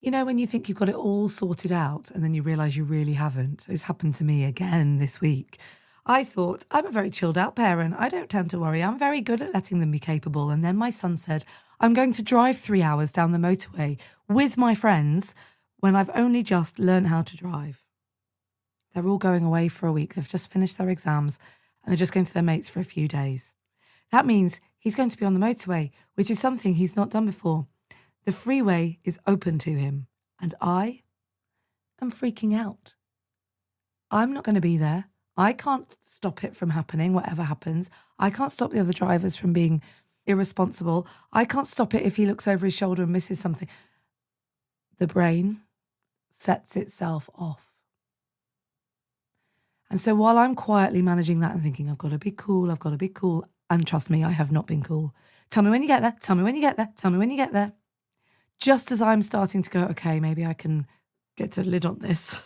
You know, when you think you've got it all sorted out and then you realise you really haven't. It's happened to me again this week. I thought, I'm a very chilled out parent. I don't tend to worry. I'm very good at letting them be capable. And then my son said, I'm going to drive 3 hours down the motorway with my friends when I've only just learned how to drive. They're all going away for a week. They've just finished their exams and they're just going to their mates for a few days. That means he's going to be on the motorway, which is something he's not done before. The freeway is open to him, and I am freaking out. I'm not going to be there. I can't stop it from happening, whatever happens. I can't stop the other drivers from being irresponsible. I can't stop it if he looks over his shoulder and misses something. The brain sets itself off. And so while I'm quietly managing that and thinking, I've got to be cool, and trust me, I have not been cool. Tell me when you get there, tell me when you get there, tell me when you get there. Just as I'm starting to go, okay, maybe I can get a lid on this,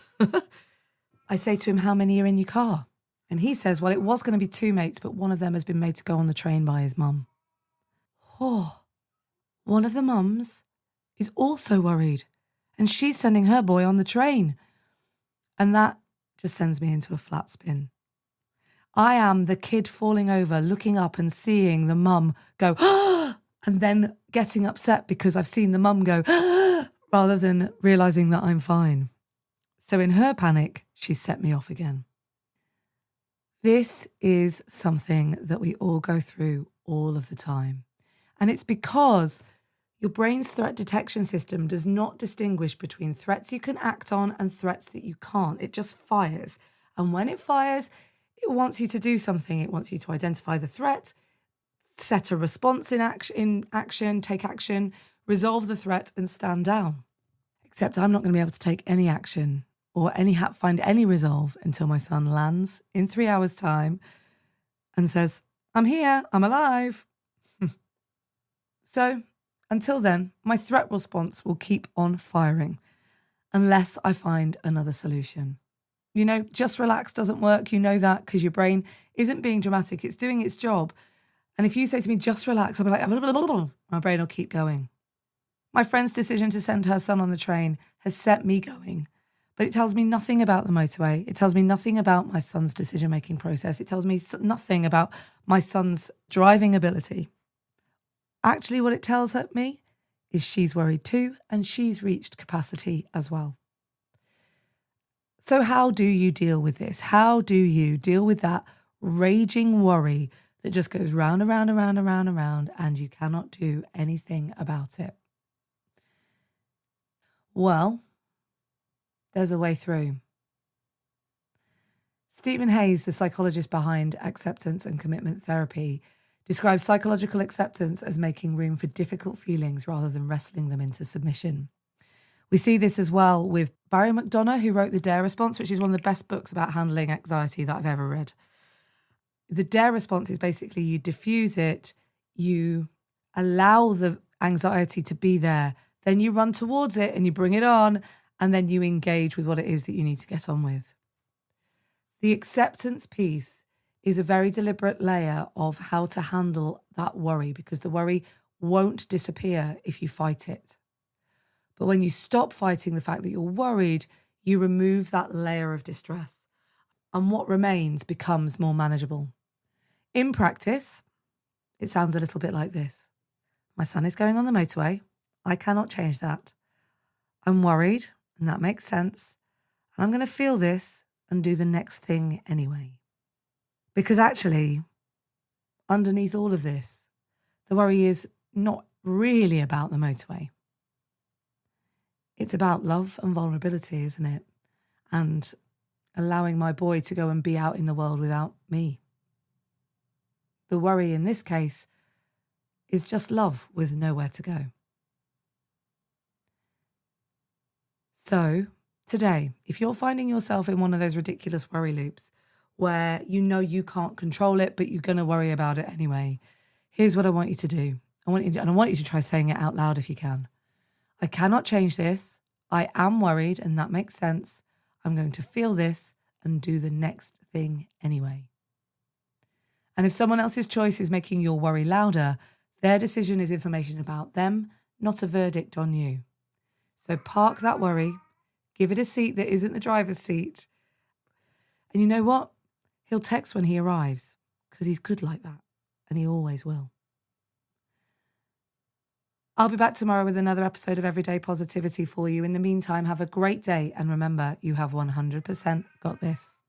I say to him, how many are in your car? And he says, well, it was going to be two mates, but one of them has been made to go on the train by his mum. Oh, one of the mums is also worried, and she's sending her boy on the train. And that just sends me into a flat spin. I am the kid falling over, looking up and seeing the mum go, and then getting upset because I've seen the mum go, rather than realising that I'm fine. So in her panic, she's set me off again. This is something that we all go through all of the time. And it's because your brain's threat detection system does not distinguish between threats you can act on and threats that you can't. It just fires. And when it fires, it wants you to do something. It wants you to identify the threat, set a response in action, take action, resolve the threat, and stand down. Except I'm not going to be able to take any action or find any resolve until my son lands in 3 hours' time and says, I'm here, I'm alive. So until then, my threat response will keep on firing unless I find another solution. You know, just relax doesn't work. You know that because your brain isn't being dramatic. It's doing its job. And if you say to me, just relax, I'll be like, my brain will keep going. My friend's decision to send her son on the train has set me going, but it tells me nothing about the motorway. It tells me nothing about my son's decision-making process. It tells me nothing about my son's driving ability. Actually, what it tells me is she's worried too, and she's reached capacity as well. So how do you deal with this? How do you deal with that raging worry that just goes round and round and round and round and round, and you cannot do anything about it? Well, there's a way through. Stephen Hayes, the psychologist behind acceptance and commitment therapy, describes psychological acceptance as making room for difficult feelings rather than wrestling them into submission. We see this as well with Barry McDonough, who wrote The Dare Response, which is one of the best books about handling anxiety that I've ever read. The Dare Response is basically you diffuse it, you allow the anxiety to be there, then you run towards it and you bring it on, and then you engage with what it is that you need to get on with. The acceptance piece is a very deliberate layer of how to handle that worry, because the worry won't disappear if you fight it. But when you stop fighting the fact that you're worried, you remove that layer of distress, and what remains becomes more manageable. In practice, it sounds a little bit like this. My son is going on the motorway. I cannot change that. I'm worried, and that makes sense. And I'm going to feel this and do the next thing anyway. Because actually, underneath all of this, the worry is not really about the motorway. It's about love and vulnerability, isn't it? And allowing my boy to go and be out in the world without me. The worry in this case is just love with nowhere to go. So today, if you're finding yourself in one of those ridiculous worry loops where you know you can't control it, but you're going to worry about it anyway, here's what I want you to do. I want you to try saying it out loud if you can. I cannot change this. I am worried, and that makes sense. I'm going to feel this and do the next thing anyway. And if someone else's choice is making your worry louder, their decision is information about them, not a verdict on you. So park that worry, give it a seat that isn't the driver's seat. And you know what? He'll text when he arrives because he's good like that, and he always will. I'll be back tomorrow with another episode of Everyday Positivity for you. In the meantime, have a great day, and remember, you have 100% got this.